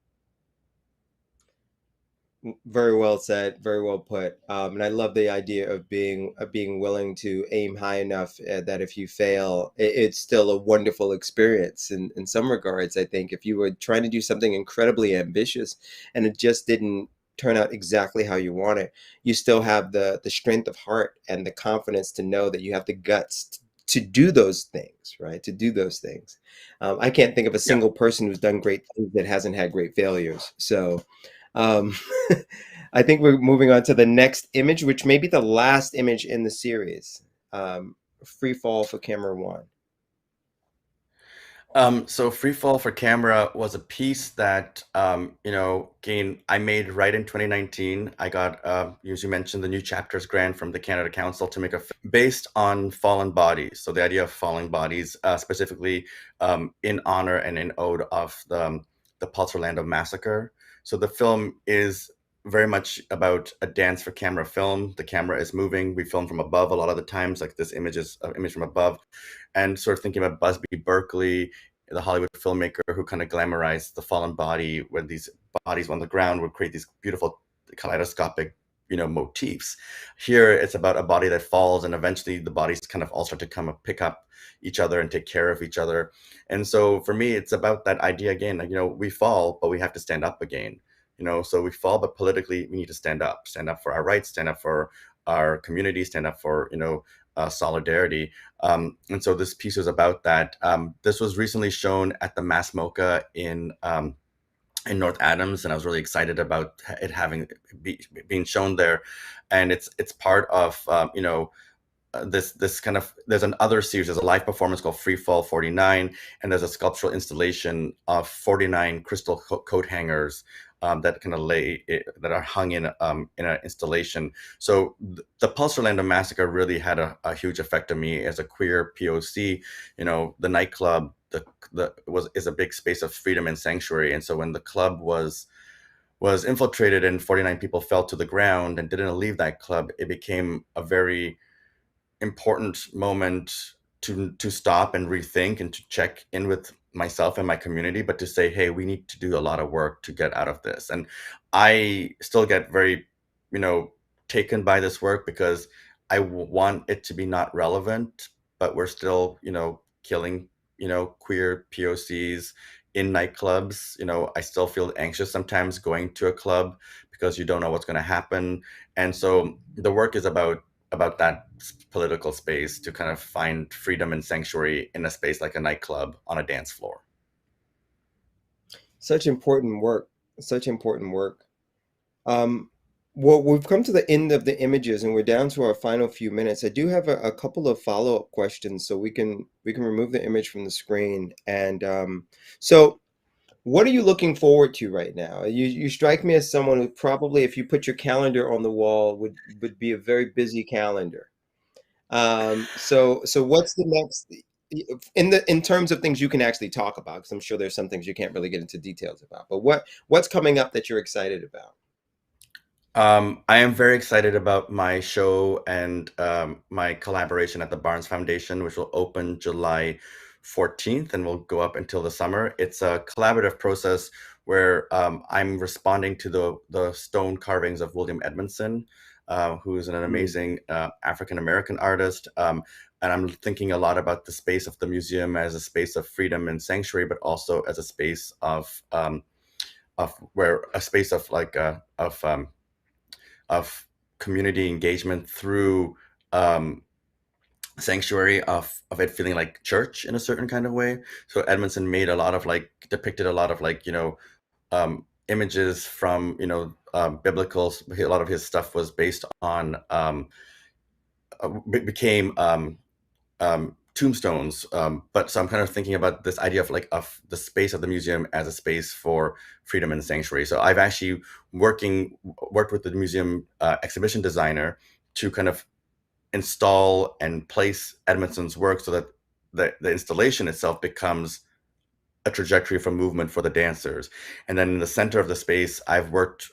Very well said, very well put. And I love the idea of being willing to aim high enough that if you fail, it's still a wonderful experience. In some regards, I think if you were trying to do something incredibly ambitious and it just didn't turn out exactly how you want it, you still have the strength of heart and the confidence to know that you have the guts to do those things, right? To do those things. I can't think of a Yeah. single person who's done great things that hasn't had great failures. So. Um, I think we're moving on to the next image, which may be the last image in the series. Free fall for camera one. So Free Fall for Camera was a piece that, again, I made right in 2019. I got, as you mentioned, the New Chapters grant from the Canada Council to make a film based on fallen bodies. So the idea of falling bodies, specifically in honor and in ode of the Pulse Orlando massacre. So the film is very much about a dance for camera film. The camera is moving. We film from above a lot of the times, like this image is an image from above, and sort of thinking about Busby Berkeley, the Hollywood filmmaker who kind of glamorized the fallen body, where these bodies on the ground would create these beautiful kaleidoscopic, motifs. Here, it's about a body that falls, and eventually the bodies kind of all start to come and pick up each other and take care of each other. And so for me, it's about that idea again, like, we fall, but we have to stand up again. So we fall, but politically we need to stand up for our rights, stand up for our community, stand up for, solidarity. And so this piece was about that. This was recently shown at the Mass MoCA in North Adams, and I was really excited about it being shown there. And it's part of this kind of, there's another series, there's a live performance called Free Fall 49, and there's a sculptural installation of 49 crystal coat hangers that kind of that are hung in an installation. So the Pulse Orlando massacre really had a huge effect on me as a queer POC. The nightclub is a big space of freedom and sanctuary, and so when the club was infiltrated and 49 people fell to the ground and didn't leave that club, it became a very important moment to stop and rethink and to check in with myself and my community, but to say, hey, we need to do a lot of work to get out of this. And I still get very, you know, taken by this work, because I want it to be not relevant, but we're still, killing, queer POCs in nightclubs. I still feel anxious sometimes going to a club because you don't know what's going to happen. And so the work is about that political space, to kind of find freedom and sanctuary in a space like a nightclub on a dance floor. Such important work. Such important work. Um, well, we've come to the end of the images, and we're down to our final few minutes. I do have a couple of follow-up questions, so we can remove the image from the screen. And so, what are you looking forward to right now? You strike me as someone who probably, if you put your calendar on the wall, would be a very busy calendar. So what's the next in terms of things you can actually talk about? Because I'm sure there's some things you can't really get into details about. But what's coming up that you're excited about? I am very excited about my show and my collaboration at the Barnes Foundation, which will open July 14th and will go up until the summer. It's a collaborative process where I'm responding to the stone carvings of William Edmondson, who is an Mm. amazing African American artist. And I'm thinking a lot about the space of the museum as a space of freedom and sanctuary, but also as a space of where a space of like of community engagement through sanctuary, of it feeling like church in a certain kind of way. So Edmondson made a lot of like depicted a lot of like, images from, biblical. A lot of his stuff was based on became tombstones. But so I'm kind of thinking about this idea of like of the space of the museum as a space for freedom and sanctuary. So I've actually worked with the museum exhibition designer to kind of install and place Edmondson's work so that the installation itself becomes a trajectory for movement for the dancers. And then in the center of the space, I've worked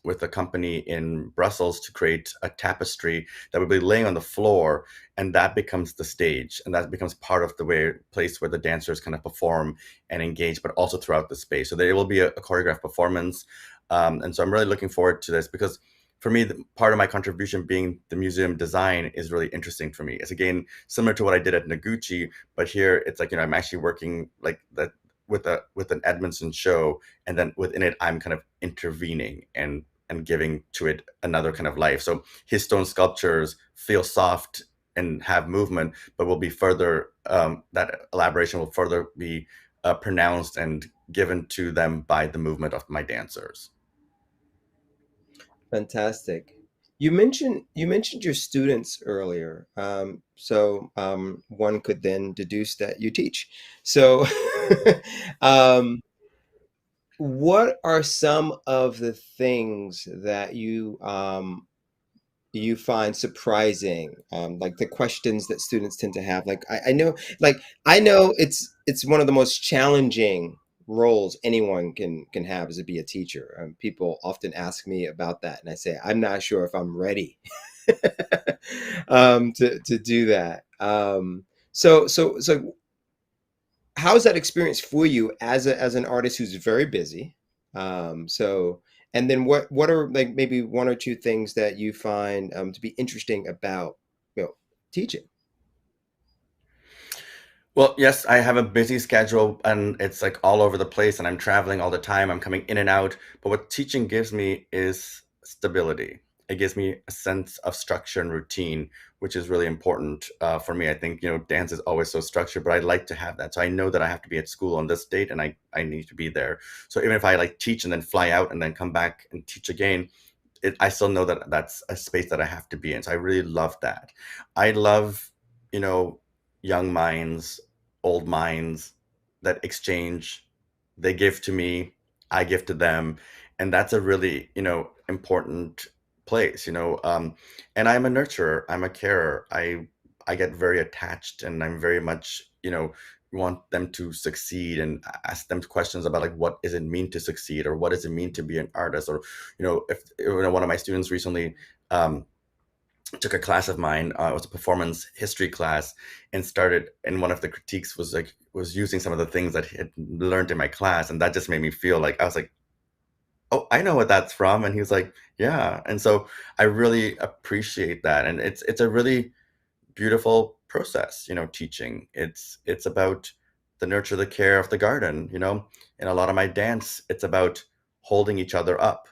with a company in Brussels to create a tapestry that would be laying on the floor, and that becomes the stage, and that becomes part of the place where the dancers kind of perform and engage, but also throughout the space. So there will be a choreographed performance, and so I'm really looking forward to this because for me, part of my contribution being the museum design is really interesting for me. It's again similar to what I did at Noguchi, but here it's like, I'm actually working like that with an Edmondson show, and then within it, I'm kind of intervening and giving to it another kind of life. So his stone sculptures feel soft and have movement, but will be further that elaboration will further be pronounced and given to them by the movement of my dancers. Fantastic. You mentioned your students earlier, one could then deduce that you teach. So, um, what are some of the things that you find surprising, like the questions that students tend to have? Like I know it's one of the most challenging roles anyone can have is to be a teacher. People often ask me about that, and I say I'm not sure if I'm ready to do that. So how's that experience for you as an artist who's very busy? So and then what are like maybe one or two things that you find to be interesting about teaching? Well, yes, I have a busy schedule and it's like all over the place and I'm traveling all the time. I'm coming in and out. But what teaching gives me is stability. It gives me a sense of structure and routine, which is really important for me. I think, dance is always so structured, but I like to have that. So I know that I have to be at school on this date and I need to be there. So even if I like teach and then fly out and then come back and teach again, I still know that that's a space that I have to be in. So I really love that. I love, you know, young minds, old minds that exchange. They give to me, I give to them, and that's a really, important place. And I'm a nurturer. I'm a carer. I get very attached, and I'm very much, want them to succeed and ask them questions about like what does it mean to succeed or what does it mean to be an artist or if one of my students recently um, took a class of mine. It was a performance history class, and started. And one of the critiques was using some of the things that he had learned in my class, and that just made me feel like I was like, "Oh, I know what that's from." And he was like, "Yeah." And so I really appreciate that, and it's a really beautiful process. Teaching. It's about the nurture, the care of the garden. In a lot of my dance, it's about holding each other up.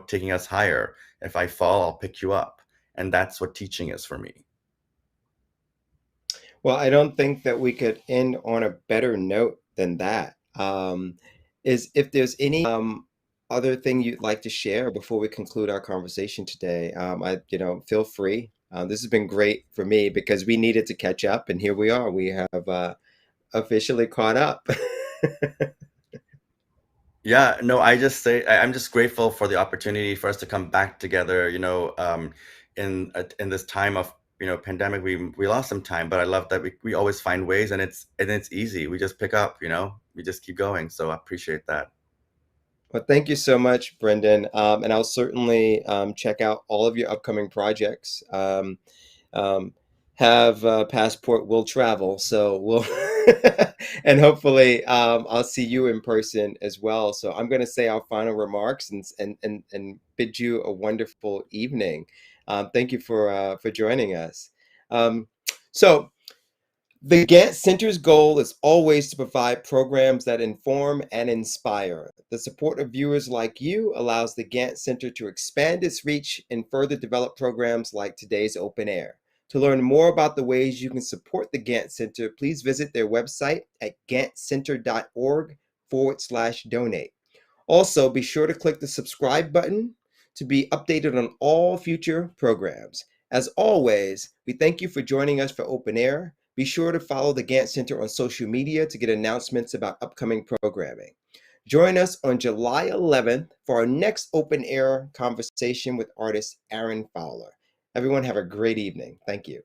Taking us higher. If I fall, I'll pick you up, and that's what teaching is for me. Well, I don't think that we could end on a better note than that. Is if there's any other thing you'd like to share before we conclude our conversation today, feel free. This has been great for me because we needed to catch up, and here we are. We have officially caught up. Yeah, no, I just say I'm just grateful for the opportunity for us to come back together. In this time of pandemic, we lost some time, but I love that we always find ways, and it's easy. We just pick up. We just keep going. So I appreciate that. Well, thank you so much, Brendan. And I'll certainly check out all of your upcoming projects. Um, have Passport will travel, so we'll and hopefully I'll see you in person as well. So I'm going to say our final remarks and bid you a wonderful evening. Thank you for joining us. Um, so. The Gantt Center's goal is always to provide programs that inform and inspire. The support of viewers like you allows the Gantt Center to expand its reach and further develop programs like today's Open Air. To learn more about the ways you can support the Gantt Center, please visit their website at ganttcenter.org/donate. Also, be sure to click the subscribe button to be updated on all future programs. As always, we thank you for joining us for Open Air. Be sure to follow the Gantt Center on social media to get announcements about upcoming programming. Join us on July 11th for our next Open Air conversation with artist Aaron Fowler. Everyone have a great evening. Thank you.